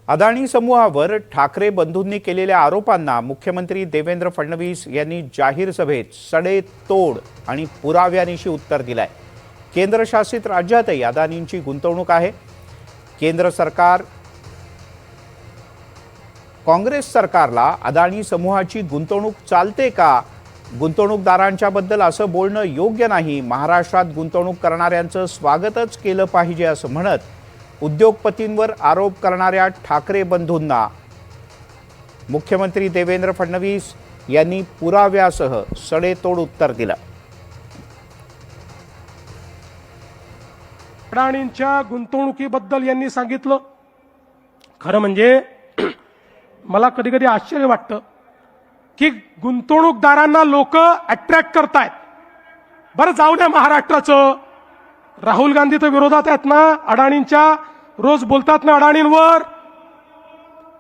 अदानी समूहावर ठाकरे बंधूंनी केलेल्या आरोपांना मुख्यमंत्री देवेंद्र फडणवीस यांनी जाहीर सभेत सडेतोड आणि पुराव्यानिशी उत्तर दिलंय। केंद्रशासित राज्यातही अदानींची गुंतवणूक आहे। केंद्र सरकार काँग्रेस सरकारला अदानी समूहाची गुंतवणूक चालते का? गुंतवणूकदारांच्या बद्दल असं बोलणं योग्य नाही। महाराष्ट्रात गुंतवणूक करणाऱ्यांचं स्वागतच केलं पाहिजे असं म्हणत उद्योगपतींवर आरोप करणाऱ्या ठाकरे बंधूंना मुख्यमंत्री देवेंद्र फडणवीस यांनी पुराव्यासह सडेतोड उत्तर दिलं। अडाणींच्या गुंतवणुकीबद्दल यांनी सांगितलं। खरं म्हणजे मला कधी कधी आश्चर्य वाटतं की गुंतवणूकदारांना लोक अट्रॅक्ट करतायत। बरं जाऊ द्या महाराष्ट्राचं, राहुल गांधी तर विरोधात आहेत ना अडाणींच्या, रोज बोलतात ना अडाणींवर।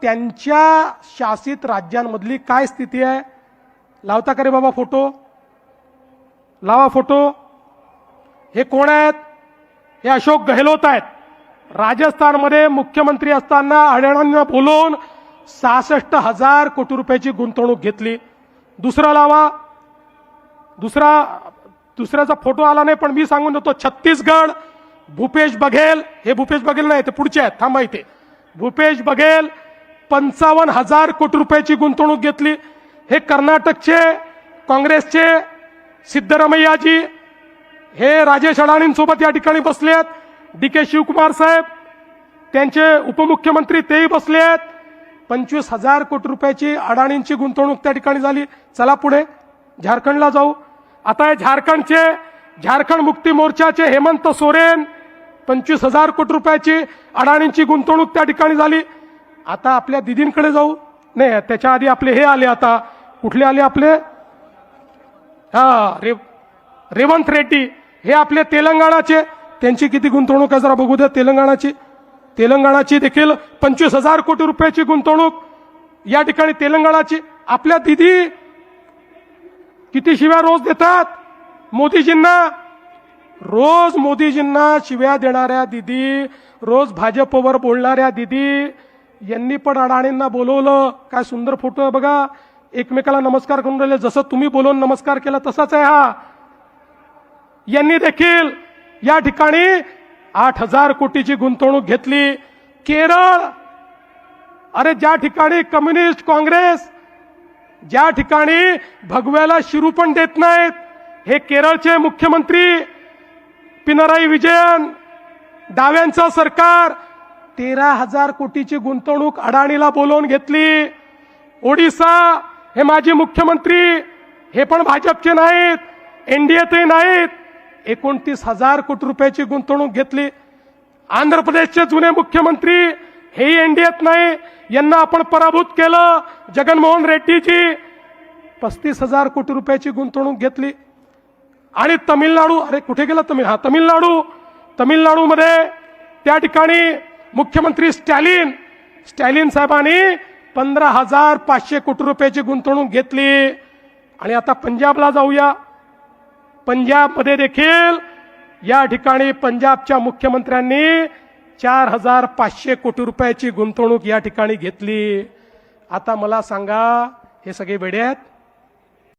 त्यांच्या शासित राज्यांमधली काय स्थिती आहे? लावता का रे बाबा फोटो? लावा फोटो। हे कोण आहेत? हे अशोक गहलोत आहेत। राजस्थानमध्ये मुख्यमंत्री असताना अडाणींना बोलवून 66,000 कोटी रुपयाची गुंतवणूक घेतली। दुसरा लावा, दुसऱ्याचा फोटो आला नाही पण मी सांगून देतो। छत्तीसगड भूपेश बघेल, हे भूपेश बघेल नाही ते पुढचे आहेत, थांबा इथे। भूपेश बघेल 55,000 कोटी रुपयाची गुंतवणूक घेतली। हे कर्नाटकचे काँग्रेसचे सिद्धरामय्याजी, हे राजेश अडाणींसोबत या ठिकाणी बसले आहेत। डी.के. शिवकुमार साहेब, त्यांचे उपमुख्यमंत्री तेही बसले आहेत। 25,000 कोटी रुपयाची अडाणींची गुंतवणूक त्या ठिकाणी झाली। चला पुढे झारखंडला जाऊ। आता हे झारखंड मुक्ती मोर्चाचे हेमंत सोरेन 25,000 कोटी रुपयाची अडाणींची गुंतवणूक त्या ठिकाणी झाली। आता आपल्या दिदींकडे जाऊ। नाही, त्याच्या आधी आपले हे आले। आता कुठले आले आपले? रेवंत रेड्डी, हे आपले तेलंगणाचे। त्यांची किती गुंतवणूक आहे जरा बघू द्या। तेलंगणाची देखील 25,000 कोटी रुपयाची गुंतवणूक या ठिकाणी तेलंगणाची। आपल्या दिदी किती शिव्या रोज देतात मोदीजींना। रोज मोदीजींना शिव्या देणाऱ्या दिदी, रोज भाजपवर बोलणाऱ्या दिदी यांनी पण अडाणींना बोलवलं। काय सुंदर फोटो आहे बघा, एकमेकाला नमस्कार करून राहिले। जसं तुम्ही बोलून नमस्कार केला तसाच आहे हा। यांनी देखील या ठिकाणी 8,000 कोटीची गुंतवणूक घेतली। केरळ, अरे ज्या ठिकाणी कम्युनिस्ट काँग्रेस, ज्या ठिकाणी भगव्याला शिरू पण देत नाहीत, हे केरळचे मुख्यमंत्री पिनराई विजयन, डाव्यांचं सरकार 13,000 कोटीची गुंतवणूक अडाणीला बोलवून घेतली। ओडिशा, हे माजी मुख्यमंत्री, हे पण भाजपचे नाहीत, एनडीएतही नाहीत, 29,000 कोटी रुपयाची गुंतवणूक घेतली। आंध्र प्रदेशचे जुने मुख्यमंत्री, हेही एनडीएत नाही, यांना आपण पराभूत केलं। जगनमोहन रेड्डीजी 35,000 कोटी रुपयाची गुंतवणूक घेतली। आणि तमिळनाडू, अरे कुठे गेला तमिळनाडूमध्ये त्या ठिकाणी मुख्यमंत्री स्टॅलिन साहेबांनी 15,500 कोटी रुपयाची गुंतवणूक घेतली। आणि आता पंजाबला जाऊया। पंजाबमध्ये देखील या ठिकाणी पंजाबच्या मुख्यमंत्र्यांनी 4,500 कोटी रुपयाची गुंतवणूक या ठिकाणी घेतली। आता मला सांगा, हे सगळे वेडे आहेत?